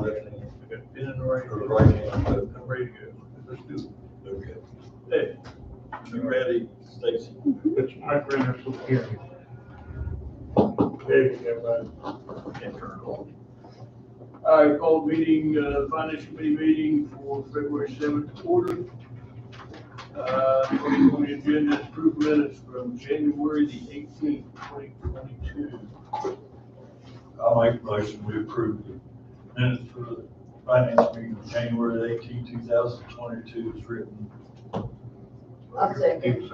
left hand. I got a pen in the right Or hand. right hand. I'm ready to go. Let's do Okay. it. You ready, Stacy? It's my grand, so here. There you go, bud. Can't turn it on. All right, call meeting, finance committee meeting for February 7th quarter. On the agenda, approved minutes from January the 18th, 2022. I'll make a motion, we approve the minutes for the finance meeting of January 18, 2022 is written. I'll second.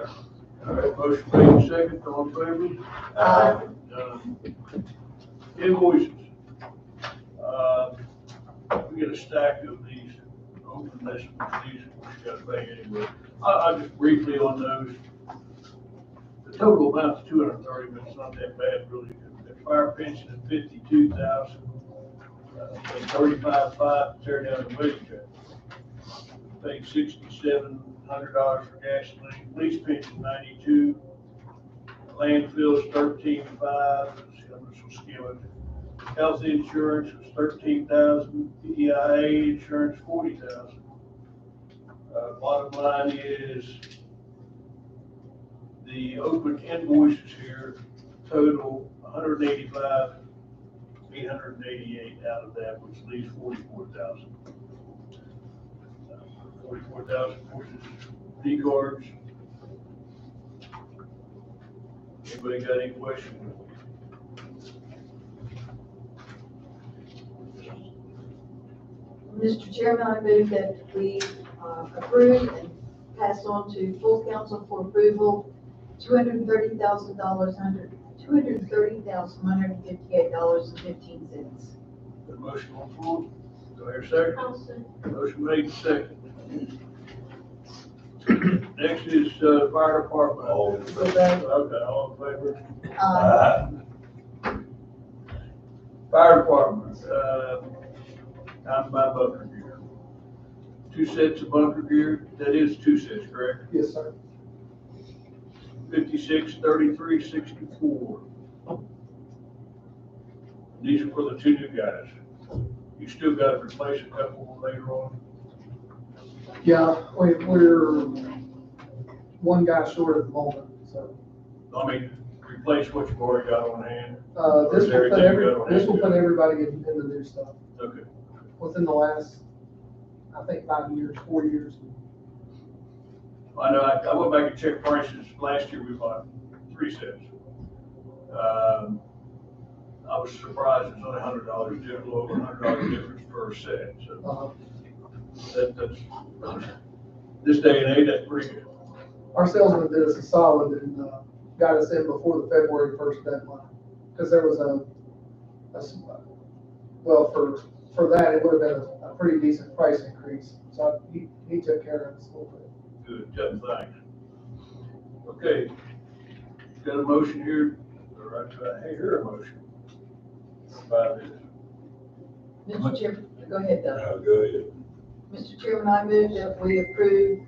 All right, motion made and second, all in favor? Invoices. We get a stack of these open estimates, these we gotta pay anyway. I'll just briefly on those. The total amount's 230, but it's not that bad really. The fire pension is 52,000, 35,500 to tear down the wage cut. Pay $6,700 for gasoline, police pension 92, landfills 13,500, this will skim it. Health insurance was 13,000, PEIA insurance 40,000. Bottom line is the open invoices here total 185, 888 out of that, which leaves 44,000. 44,000 for D cards. Anybody got any questions? Mr. Chairman, I move that we approve and pass on to full council for approval $230,000, $230,158.15. The motion on the floor. Do I hear a second? Motion made second. Next is fire department. All. Okay, all in favor? Uh, Fire department, down by bunker gear. 2 sets of bunker gear, that is 2 sets, correct? Yes, sir. 56, 33, 64. These are for the 2 new guys. You still got to replace a couple later on? Yeah, we're one guy short at the moment, so. I mean, replace what you've already got on hand? This will put Everything good on hand? everybody in the new stuff. Okay. Within the last, I think 5 years, 4 years. I know, I went back and checked prices. Last year we bought 3 sets. I was surprised it's only $100, a little over $100 difference per set. So that's, this day and age, that's pretty good. Our salesman did us a solid and got us in before the February 1st deadline. Because there was well, for that, it would have been a pretty decent price increase. So he took care of us a little bit. Good, Jeff, thanks. Okay, got a motion here, or I hear a motion. By this. Mr. Chairman, go ahead, Doug. Go ahead. Mr. Chairman, I move that we approve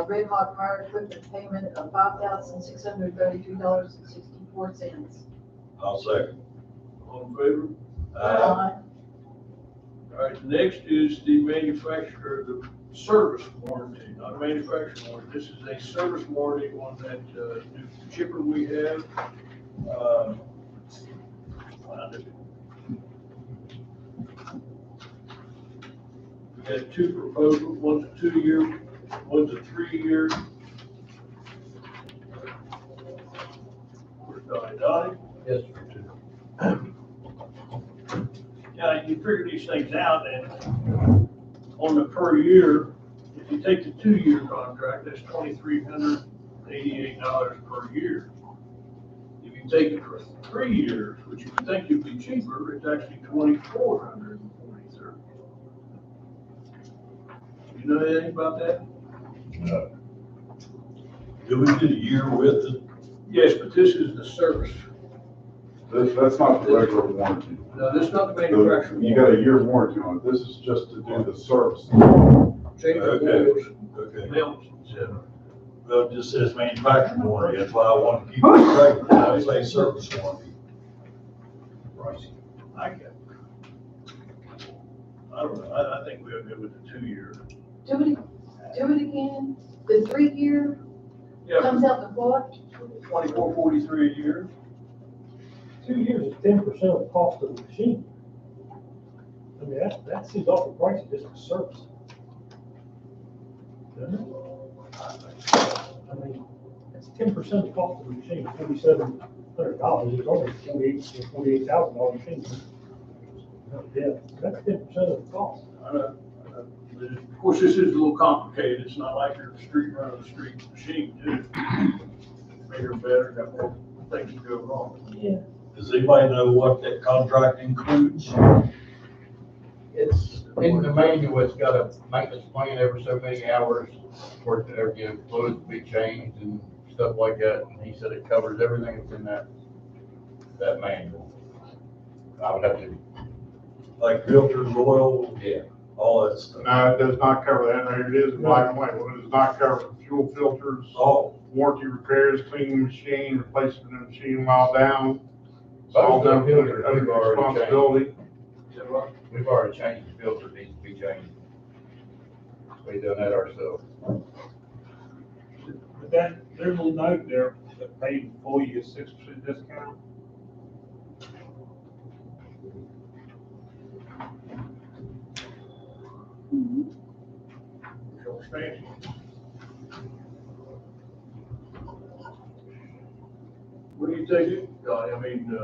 Red Hot Fire Equipment payment of $5,633.64. I'll second. All in favor? Aye. All right, next is the manufacturer, the service warranty, not a manufacturer warranty. This is a service warranty on that new chipper we have. We got 2 proposals, one's a 2-year, one's a 3-year. Where's Donnie? Donnie? Yes, sir. Yeah, you figure these things out, and on the per year, if you take the 2-year contract, that's $2,388 per year. If you take it for 3 years, which you would think would be cheaper, it's actually $2,443. You know anything about that? Do we get a year with it? Yes, but this is the service. That's not the regular warranty. No, this is not the manufacturer. You got a year warranty on it. This is just to do the service. Change the Okay. oils, Okay. belts, etc. Well, it just says manufacturing warranty, that's why I want to keep it straight. I say service warranty. I get it. I don't know, I think we'll go with the 2 year. Do it again. The 3 year Yeah, comes out to what? 2443 a year. 2 years is 10% of the cost of the machine. I mean, that seems awful pricey just for service. Doesn't it? I mean, that's 10% of the cost of the machine, $4,700. It's only $48,000 machine. Yeah, that's 10% of the cost. I know. Of course, this is a little complicated, it's not like your street run of the street machine, too. Bigger, better, got more things to go wrong. Yeah. Does anybody know what that contract includes? It's in the manual, it's got a maintenance plan every so many hours for it to, you know, fluids to be changed and stuff like that. And he said it covers everything that's in that manual. I would have to, Like filters, oil, yeah. all that stuff? No, it does not cover that. There it is in black and white. Well, it does not cover fuel filters, Oh, warranty repairs, cleaning the machine, replacing the machine while down. It's all Most of done the filters under we've already changed. responsibility. We've already changed the filter, it needs to be changed. We've done that ourselves. But there's a little note there that paid employee a 6% discount. So fancy. What do you think, I mean,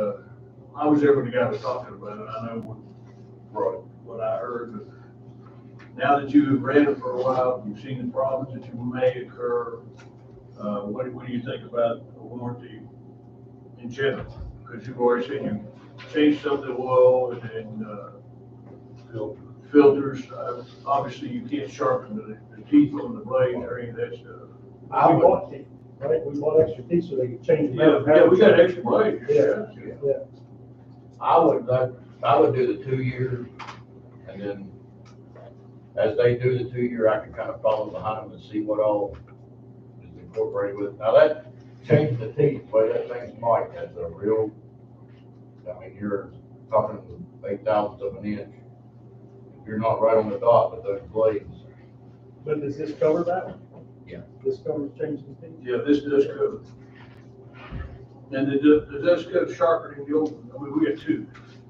I was there when the guy was talking about it, I know what I heard, but now that you've read it for a while, you've seen the problems that you may occur, what do you think about a warranty in general? Because you've already said you changed some of the oil and then, filters, obviously you can't sharpen the teeth on the blade or any of that stuff. We bought teeth, right? We bought extra teeth so they could change them out. Yeah, we got extra blades. Yeah. I would do the 2 years, and then as they do the 2 year, I can kind of follow behind them and see what all is incorporated with. Now that change the teeth, the way that thing's marked, that's a real, I mean, you're talking 8 thousandths of an inch. If you're not right on the dot with those blades. But does this cover that one? Yeah. This covers changing the teeth? Yeah, this does cover. And it does cover sharpening the old, I mean, we got two.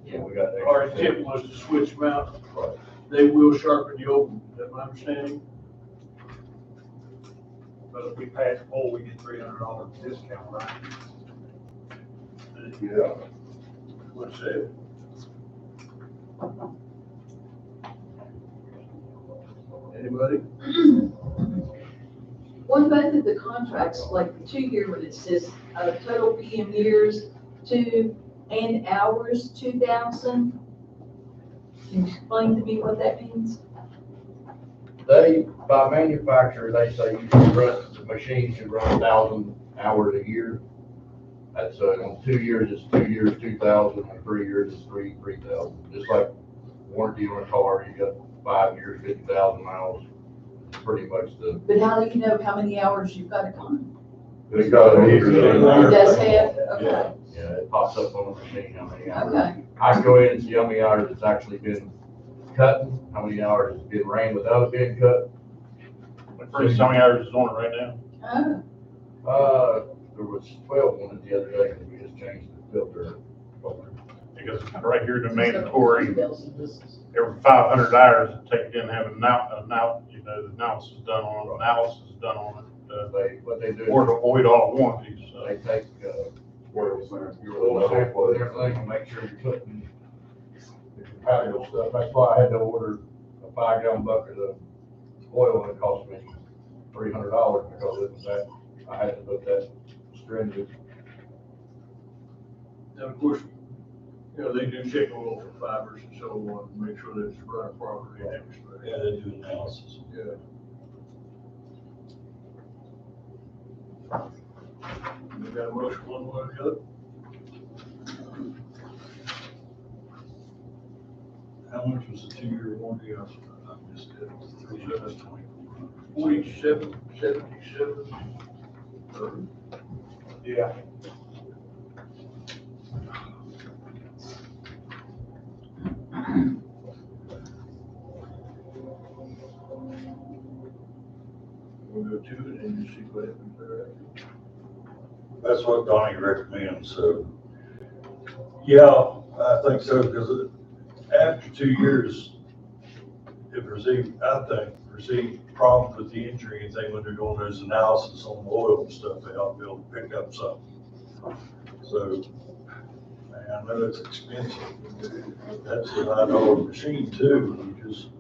Yeah, we got. Our intent was to switch them out. Right. They will sharpen the open, is that my understanding? But if we pass poll, we get $300 discount, right? Yeah. What's that? Anybody? What about the contracts, like the 2 year when it says, total PM years, and hours, 2,000? Can you explain to me what that means? They, by manufacturer, they say you can run, the machine should run 1,000 hours a year. That's, on 2 years, it's 2 years, 2,000, and 3 years, it's 3,000. Just like warranty on a car, you got 5 years, 50,000 miles, pretty much the. But how do you know how many hours you've got it on? They got it. It does have, okay, Yeah, it pops up on the machine, how many hours. okay. I can go in and see how many hours it's actually been cutting, how many hours it's been ran without it being cut. How many hours is on it right now? Oh, There was 12 on it the other day, because we just changed the filter. Because right here, the mandatory, every 500 hours, it didn't have an the analysis done on it, What they do, or to avoid all warranties, so. they take, your oil sample and everything, and make sure you're putting the compatible stuff. That's why I had to order a 5-gallon bucket of oil, and it cost me $300, because it was that, I had to put that stringent. And of course, you know, they do check oil for fibers and so on, to make sure that it's running properly and everything. Yeah, they do analysis. Yeah. You got a motion one way or the other? How much was the 2 year warranty? I missed it. 3,720. 47, 77. Yeah. We'll go to it and just see what happens there. That's what Donnie recommends, so. Yeah, I think so, because after 2 years, if there's any, I think, there's any problems with the injury, anything when they're doing those analysis on the oil and stuff, they ought to be able to pick up something. So, man, I know it's expensive. That's a $9 machine too, you just.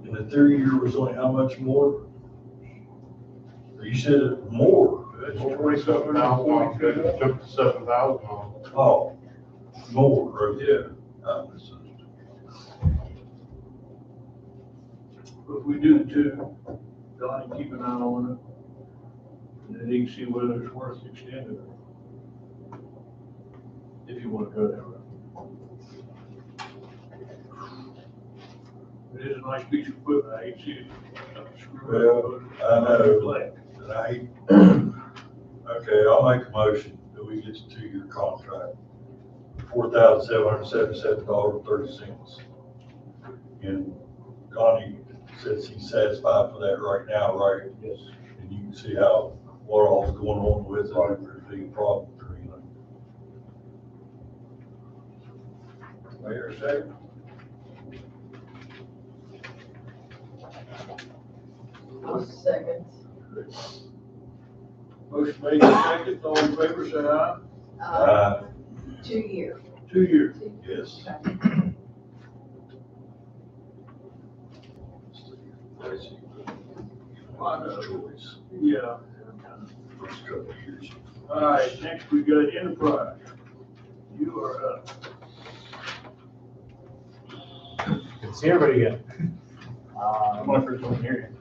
And the 3 year was only how much more? You said it more. That's 27,000, took the 7,000 on. Oh, more, right? Yeah. If we do the two, Donnie, keep an eye on it. And then you can see whether it's worth extending it. If you want to go that route. It is a nice piece of equipment. I hate to see it. Well, I know. And I hate, okay, I'll make a motion that we get the 2 year contract, $4,777.30. And Donnie says he's satisfied for that right now, right? Yes. And you can see how, what all's going on with it, if there's any problems or anything. Mayor, second? I'll second. Motion made and seconded. All in favor, say aye. 2 year. 2 years. Yes. Choice, Yeah. first couple of years. All right, next we got Enterprise. You are up. Good to see everybody again. I'm my first one here.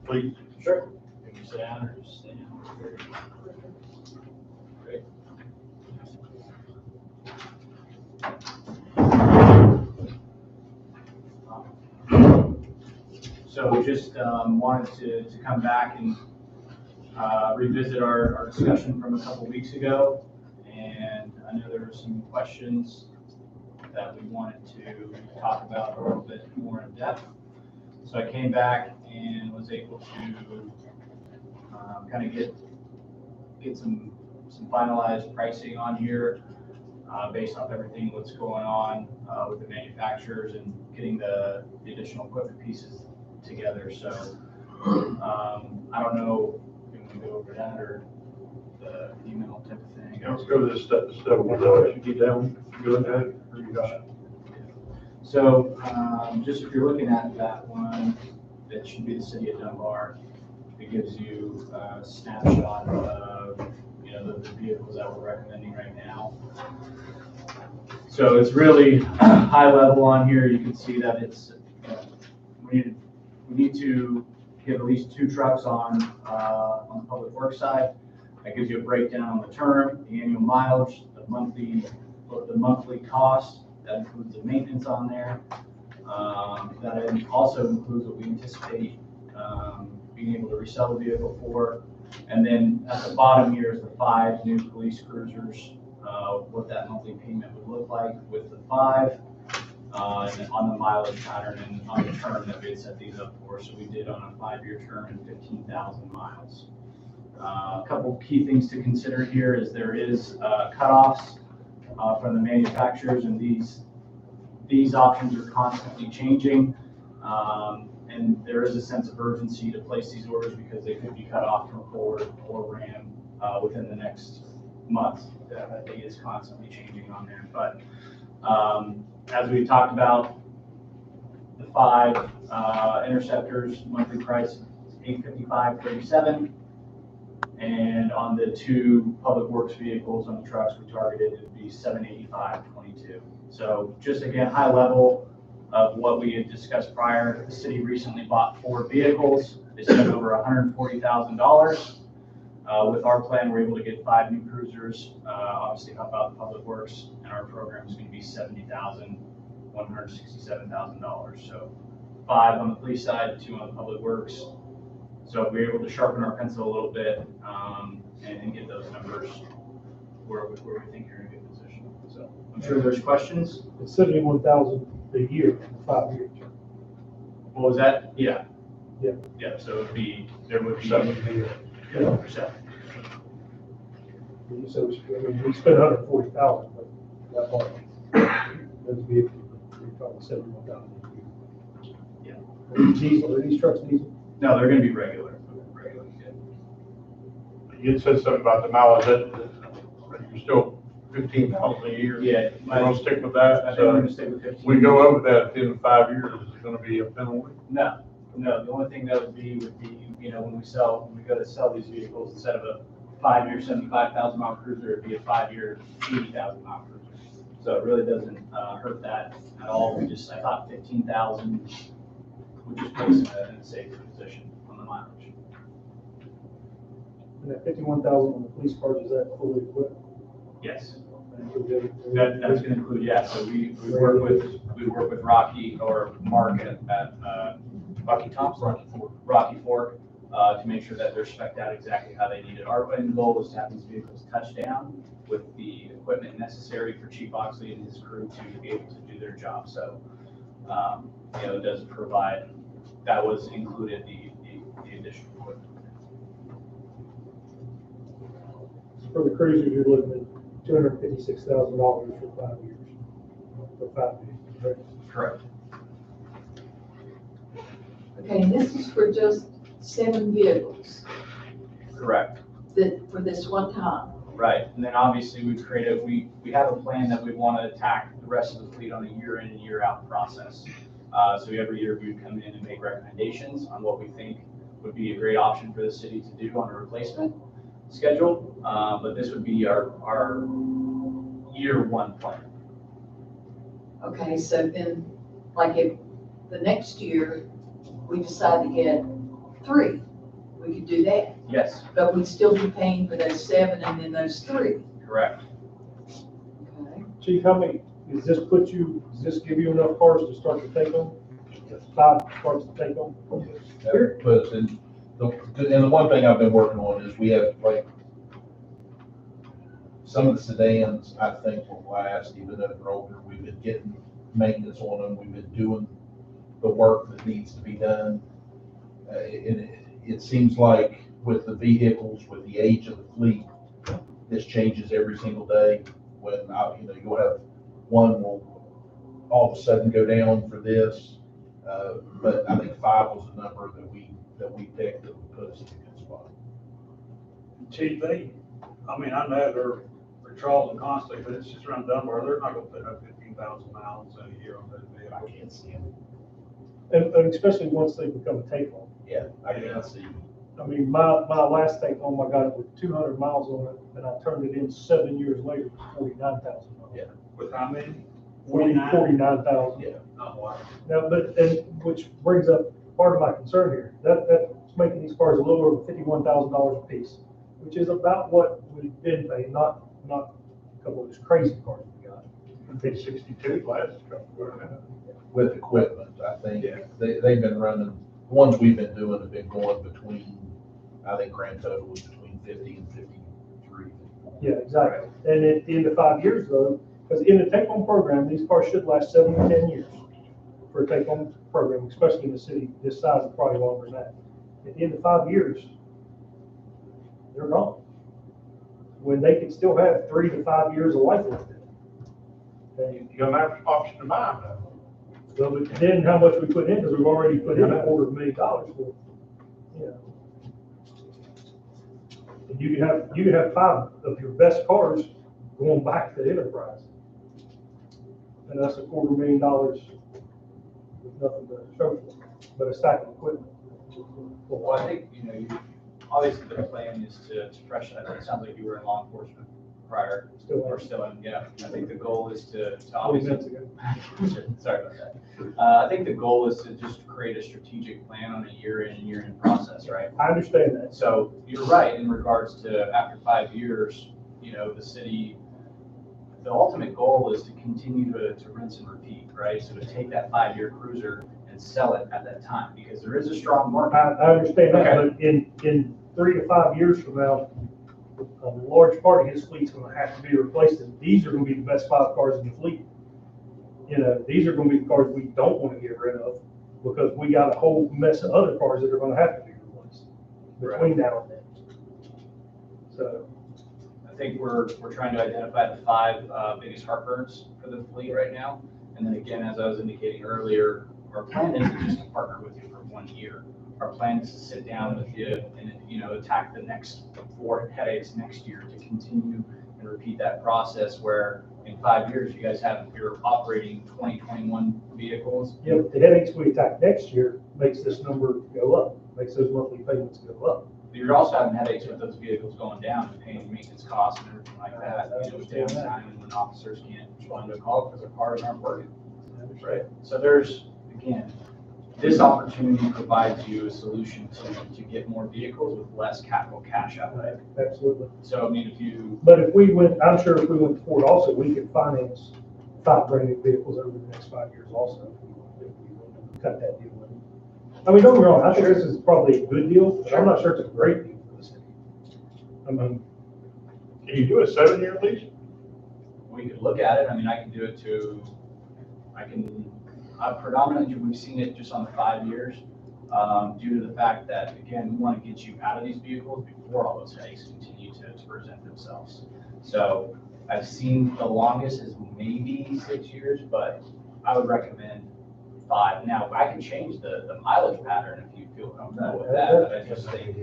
Please. Sure. Can you sit down or just stand? Great. So just wanted to come back and revisit our discussion from a couple weeks ago. And I know there were some questions that we wanted to talk about a little bit more in depth. So I came back and was able to kind of get some finalized pricing on here based off everything that's going on with the manufacturers and getting the additional equipment pieces together. So I don't know if we can go over that or the email type of thing. Yeah, let's go to this step one. You get down, go ahead, or you got it? So just if you're looking at that one, that should be the city of Dunbar. It gives you a snapshot of the vehicles that we're recommending right now. So it's really high level on here. You can see that it's we need to get at least 2 trucks on the public works side. That gives you a breakdown on the term, the annual mileage, the monthly cost. That includes the maintenance on there. That also includes what we anticipate being able to resell the vehicle for. And then at the bottom here is the 5 new police cruisers, what that monthly payment would look like with the 5, and then on the mileage pattern and on the term that we had set these up for. So we did on a 5-year term and 15,000 miles. A couple key things to consider here is there is cutoffs from the manufacturers, and these options are constantly changing. And there is a sense of urgency to place these orders because they could be cut off from Ford or Ram within the next month. That is constantly changing on there. But as we talked about, the 5 Interceptors monthly price is $855.37, and on the 2 public works vehicles on the trucks we targeted, it would be $785.22. So just again, high level of what we had discussed prior. The city recently bought 4 vehicles. They spent over $140,000. With our plan, we're able to get 5 new cruisers, obviously help out the public works, and our program is going to be $70,167,000. So 5 on the police side, 2 on the public works. So we're able to sharpen our pencil a little bit and get those numbers where we think you're in a good position. So I'm sure there's questions. It's 71,000 a year for 5 years. What was that? Yeah. Yeah. Yeah, so it would be, there would be. 7 Yeah, for 7. You said we spent 140,000, but that part, those vehicles, we're talking 71,000 a year. Yeah. Are these diesel, are these trucks diesel? No, they're gonna be regular. Regular, yeah. You said something about the mileage, that you're still 15,000 a year. Yeah. We're gonna stick with I that, think we're so gonna stick with 15. we go over that at the end of 5 years, is it gonna be a penalty? No, the only thing that would be, when we go to sell these vehicles, instead of a 5-year, 75,000 mile cruiser, it'd be a 5-year, 80,000 mile cruiser. So it really doesn't hurt that at all. I thought 15,000 would just put us in a safer position on the mileage. And that 51,000 on the police cars, is that fully equipped? Yes. That's That's gonna include, yeah, so we work with Rocky or Mark at Rocky Thompson, Rocky Fork, to make sure that they're spec'd out exactly how they need it. Our end goal is to have these vehicles touch down with the equipment necessary for Chief Oxley and his crew to be able to do their job. So, it does provide, that was included, the additional equipment. For the cruiser, you're looking at $256,000 for 5 years. For 5 years, right? Correct. Okay, and this is for just 7 vehicles Correct. for this one time. Right, and then obviously we have a plan that we want to attack the rest of the fleet on a year in and year out process. So every year we would come in and make recommendations on what we think would be a great option for the city to do on a replacement schedule. But this would be our year 1 plan. Okay, so then, like if the next year we decide to get 3, we could do that. Yes, But we'd still be paying for those 7 and then those 3. correct. Okay. Chief, does this give you enough cars to start to take them? 5 cars to take them? That puts in, and the one thing I've been working on is we have like, some of the sedans, I think will last, even though they're older. We've been getting maintenance on them. We've been doing the work that needs to be done. And it seems like with the vehicles, with the age of the fleet, this changes every single day. When you'll have one will all of a sudden go down for this. But I think 5 was the number that we picked that would put us in a good spot. Chief, I know they're Charles and Constantly, but it's just around Dunbar, they're not gonna put up 15,000 miles in a year on those I vehicles. can't see them. And especially once they become a take-home. Yeah, I can't see. I mean, my last take-home, I got it with 200 miles on it, and I turned it in 7 years later, 49,000 miles. Yeah. With how many? 49,000. Yeah. Oh, wow. Now, which brings up part of my concern here. That's making these cars a little over $51,000 a piece, which is about what we've been paying, not a couple of these crazy cars we got. It'd be 62 last couple. With equipment, I think Yeah. they've been running, the ones we've been doing have been going between, I think grand total was between 50 and 53. Yeah, exactly. And at the end of 5 years though, because in the take-home program, these cars should last 7 to 10 years for a take-home program, especially in a city this size and probably longer than that. At the end of 5 years, they're gone. When they can still have 3 to 5 years of life left in them. You don't have an option to buy them though. So, but then how much we put in, because we've already put in $250,000 for, you know. And you can have 5 of your best cars going back to the enterprise. And that's $250,000 with nothing to show for it, but a stack of equipment. Well, I think, obviously the plan is to freshen it. It sounds like you were in law enforcement prior, or still in, yeah. I think the goal is to 20 obviously. minutes ago. Sorry about that. I think the goal is to just create a strategic plan on a year in and year in process, right? I understand that. So you're right in regards to after 5 years, the city, the ultimate goal is to continue to rinse and repeat, right? So to take that 5-year cruiser and sell it at that time, because there is a strong market. I understand that, Okay. but in 3 to 5 years from now, a large part of his fleet's gonna have to be replaced, and these are gonna be the best 5 cars in the fleet. You know, these are gonna be the cars we don't wanna get rid of, because we got a whole mess of other cars that are gonna have to be replaced between now and then. So, I think we're trying to identify the 5 biggest heartburns for the fleet right now. And then again, as I was indicating earlier, our plan isn't just to partner with you for 1 year. Our plan is to sit down with you and, you know, attack the next 4 headaches next year to continue and repeat that process where in 5 years, you guys have, you're operating 2021 vehicles. yeah, but the headaches we attack next year makes this number go up, makes those monthly payments go up. You're also having headaches with those vehicles going down and paying maintenance costs and everything like that, you know, with downtime and when officers can't respond to a call because their cars aren't working. Right. So there's, again, this opportunity provides you a solution to get more vehicles with less capital cash outlay. Absolutely. So, I mean, if you, But if we went, I'm sure if we went to Ford also, we could finance 5 brand new vehicles over the next 5 years also, if we cut that deal in. I mean, don't get me wrong, I think this is probably a good deal, but I'm not sure it's a great deal for the city. I mean, Can you do a 7-year lease? we could look at it, I mean, I can do it predominantly, we've seen it just on the 5 years, due to the fact that, again, we want to get you out of these vehicles before all those headaches continue to present themselves. So I've seen the longest is maybe 6 years, but I would recommend 5. Now, I can change the mileage pattern if you feel comfortable with that, but I just think,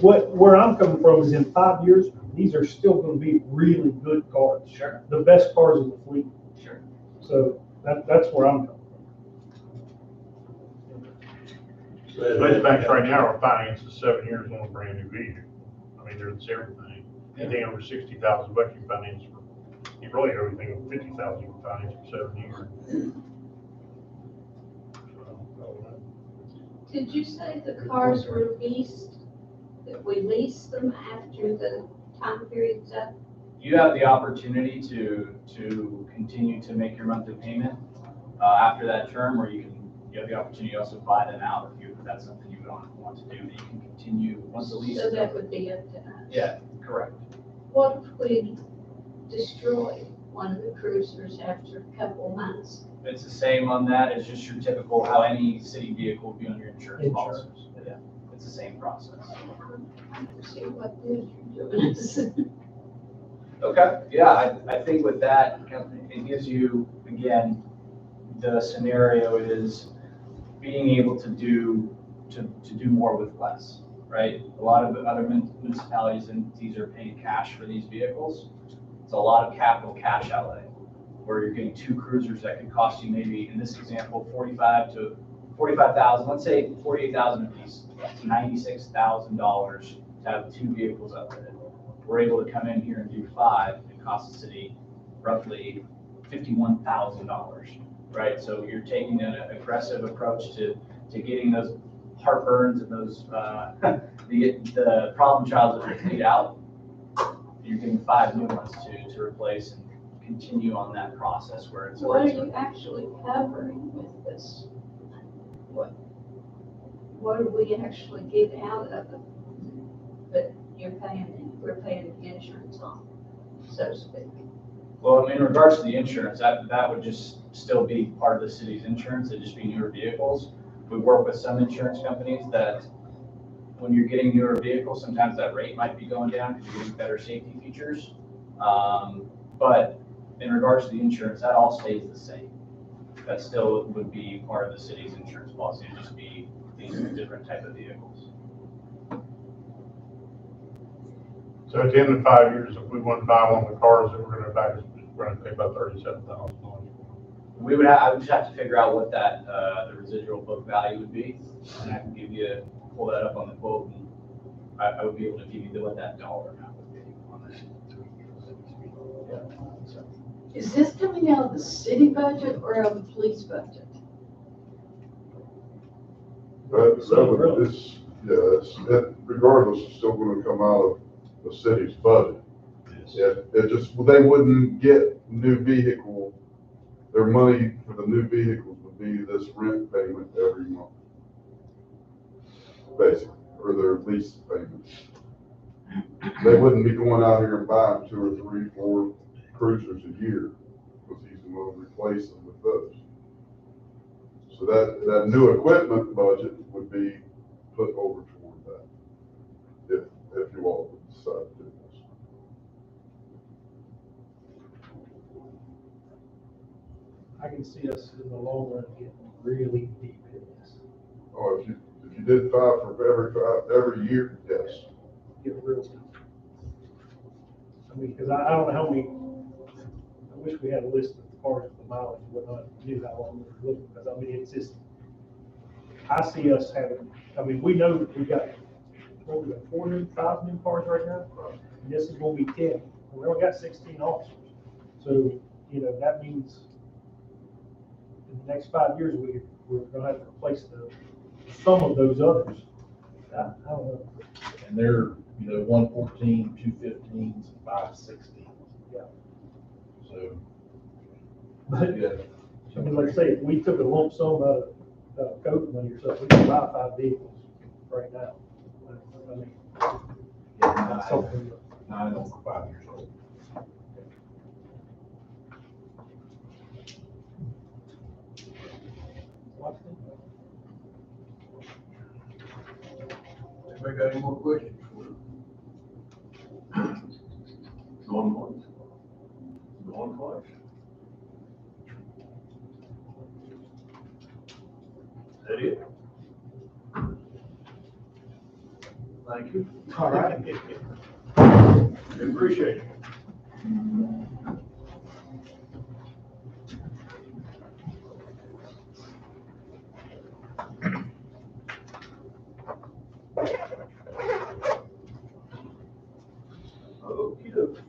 where I'm coming from is in 5 years, these are still gonna be really good cars. sure, The best cars in the fleet. sure. So that's where I'm coming from. Most banks right now are financing 7 years on a brand new vehicle. I mean, there's everything. Anything over 60,000 bucks you finance for, you really everything over 50,000 you can finance for 7 years. Did you say the cars were leased, that we leased them after the time period's up? You have the opportunity to continue to make your monthly payment after that term, or you have the opportunity to also buy them out if that's something you want to do. But you can continue once the lease. So that would be up to us. Yeah, correct. What if we destroy one of the cruisers after a couple of months? It's the same on that. It's just your typical how any city vehicle would be on your insurance policies. Yeah, it's the same process. See what good you're doing us. Okay, yeah, I think with that, it gives you, again, the scenario is being able to do more with less, right? A lot of other municipalities and entities are paying cash for these vehicles. It's a lot of capital cash outlay, where you're getting 2 cruisers that could cost you maybe, in this example, 45,000, let's say 48,000 a piece. That's $96,000 to have 2 vehicles outfitted. We're able to come in here and do 5 and cost the city roughly $51,000, right? So you're taking an aggressive approach to getting those heartburns and those the problem childs that are paid out. You're getting 5 new ones to replace and continue on that process where it's. What are you actually covering with this? What do we actually get out of it that we're paying the insurance on, so to speak? Well, in regards to the insurance, that would just still be part of the city's insurance. It'd just be newer vehicles. We work with some insurance companies that when you're getting newer vehicles, sometimes that rate might be going down because you're getting better safety features. But in regards to the insurance, that all stays the same. That still would be part of the city's insurance policy. It'd just be these different type of vehicles. So at the end of 5 years, if we want to buy one of the cars that we're gonna pay about $37,000. I would just have to figure out what that, the residual book value would be. And I can pull that up on the quote, and I would be able to give you what that dollar amount would be on that. Yeah, so. Is this coming out of the city budget or out of the police budget? Regardless, it's still gonna come out of the city's budget. They wouldn't get new vehicle, their money for the new vehicles would be this rent payment every month, basically, or their lease payment. they wouldn't be going out here and buying 2 or 3, 4 cruisers a year, because he's going to replace them with those. So that new equipment budget would be put over toward that, if you all would decide to do this. I can see us in the long run getting really deep in this. Or if you did 5 for every year, yes. Get real deep. I mean, because I don't know how many, I wish we had a list of the cars with the mileage, and whatnot, knew how long we were looking, because I mean, it's just, I see us having, I mean, we know that we got, what, we got 5 new cars right now, and this is gonna be 10. We only got 16 officers. So, you know, that means in the next 5 years, we're gonna have to replace some of those others. I don't know. And they're, 114, 215s, and 516s. Yeah. So, But, yeah. I mean, like I say, if we took a lump sum out of code money or something, we could buy 5 vehicles right now. I mean, that's something. 9 over 5 years old. Anybody got any more questions for him? Going once? Going twice? Is that it? Thank you. All right. Appreciate it. Okey-dokey.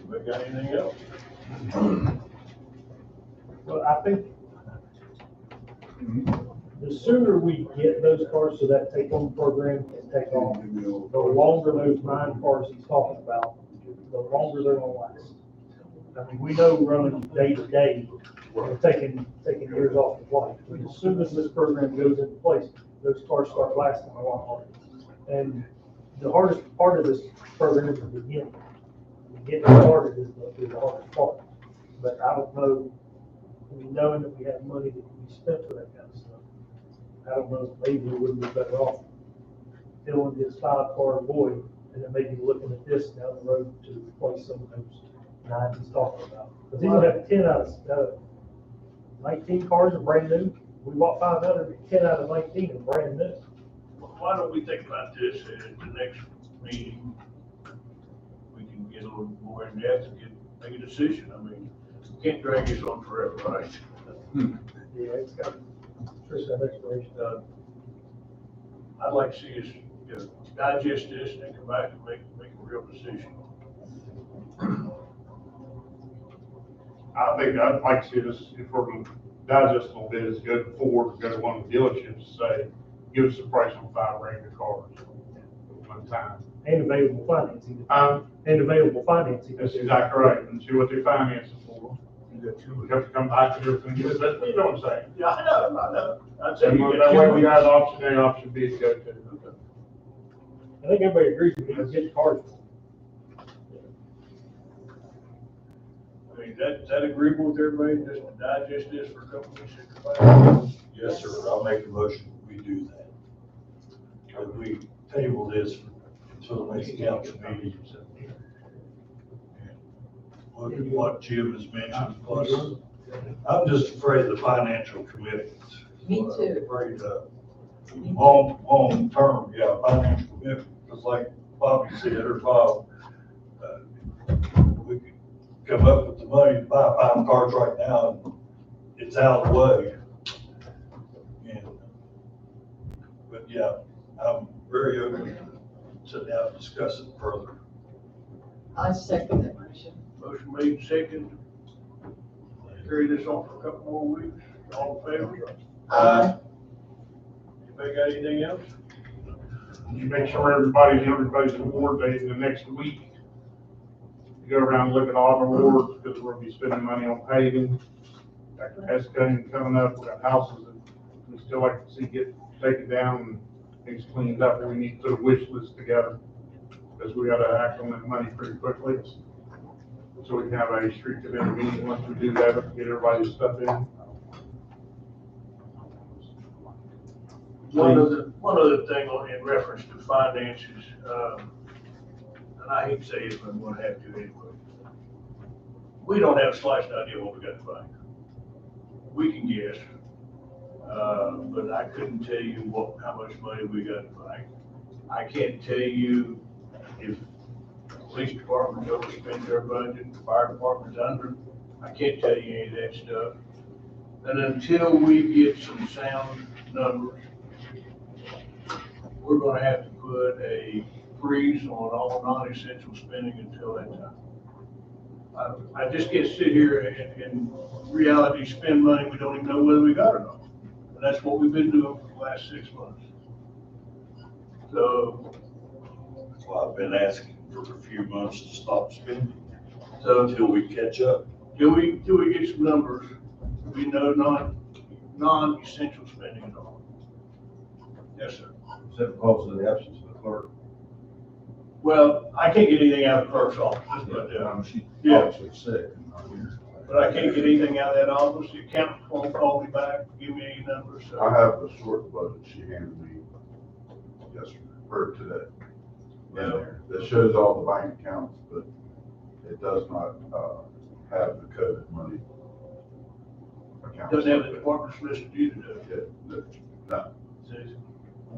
Anybody got anything else? Well, I think the sooner we get those cars to that take-home program and take off, the longer those 9 cars he's talking about, the longer they're gonna last. I mean, we know running day to day, we're taking years off the flight. But as soon as this program goes into place, those cars start lasting a lot longer. And the hardest part of this program is the beginning. Getting started is the hardest part. But I don't know, I mean, knowing that we have money that can be spent for that kind of stuff, I don't know if maybe we wouldn't be better off filling this 5-car void and then maybe looking at this down the road to replace some of those 9 he's talking about. Because he's gonna have 10 out of 19 cars are brand new. We bought 5 out of 10 out of 19 are brand new. Why don't we think about this at the next meeting? We can get a little more in depth and make a decision. I mean, we can't drag this on forever, right? Yeah, it's got expiration. I'd like to see us, digest this and then come back and make a real decision. I think I'd like to see this, if we're going to digest a little bit, is go to Ford, go to one of the dealerships, and say, give us a price on 5 brand new cars at one time. And available financing. Um, And available financing. That's exactly right, and see what they're financing for. We have to come back to everything, you know what I'm saying? Yeah, I know. I'd say And you that get way 2 we got option A, option B to go to. I think everybody agrees we need to get cars. I mean, that agreeable with everybody, just to digest this for a couple of weeks? Yes, sir, I'll make a motion, we do that. That we table this until the next council meeting. Look at what Jim has mentioned, plus, I'm just afraid of the financial commitments. Me too. Afraid of long term, financial commitment, because like Bobby said, or Bob, we could come up with the money to buy 5 cars right now, and it's out of the way. And, but yeah, I'm very open to sit down and discuss it further. I second that motion. Motion made second. Carry this on for a couple more weeks. All in favor? Aye. Anybody got anything else? You make sure everybody's award date in the next week. You go around and look at all the awards, because we're gonna be spending money on paving. Got grass cutting coming up, we got houses that we still like to see get taken down and things cleaned up, and we need to put a wish list together. Because we gotta act on that money pretty quickly. So we can have a street committee meeting once we do that, get everybody's stuff in. One other thing in reference to finances, and I hate to say it, but I'm gonna have to anyway. We don't have a slightest idea what we got to bank. We can guess, but I couldn't tell you how much money we got to bank. I can't tell you if the police department's overspent their budget, the fire department's under. I can't tell you any of that stuff. And until we get some sound numbers, we're gonna have to put a freeze on all non-essential spending until that time. I just can't sit here and reality spend money we don't even know whether we got or not. And that's what we've been doing for the last 6 months. So, That's why I've been asking for a few months to stop spending so until we catch up. till we get some numbers, we know non-essential spending at all. Yes, sir. Is that because of the absence of the clerk? Well, I can't get anything out of the clerk's office, but, She yeah. obviously sick. And not here. but I can't get anything out of that office. The accountant won't call me back, give me any numbers, so. I have the short budget she handed me yesterday, or today. In there, that shows all the bank accounts, but it does not, have the COVID money accounts. Doesn't have the department's listed either, does it? No. Says-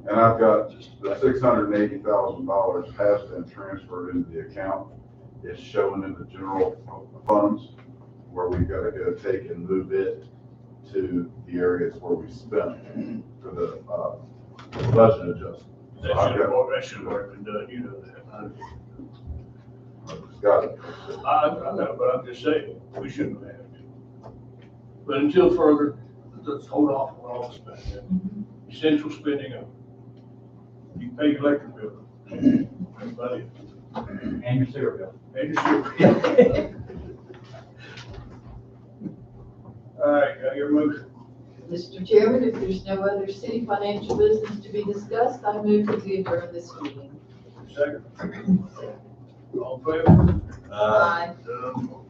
And I've got, the $680,000 has been transferred into the account. It's showing in the general funds where we've got to go take and move it to the areas where we spent for the budget adjustment. So I've got, That should have already been done, you know that. I've got it. I know, but I'm just saying, we shouldn't have to. But until further, let's hold off on all the spending. Essential spending only. You can pay your electric bill. Everybody. And your sewer bill. And your sewer. All right, got your motion. Mr. Chairman, if there's no other city financial business to be discussed, I move that we adjourn this meeting. Second. All in favor? Aye. Done.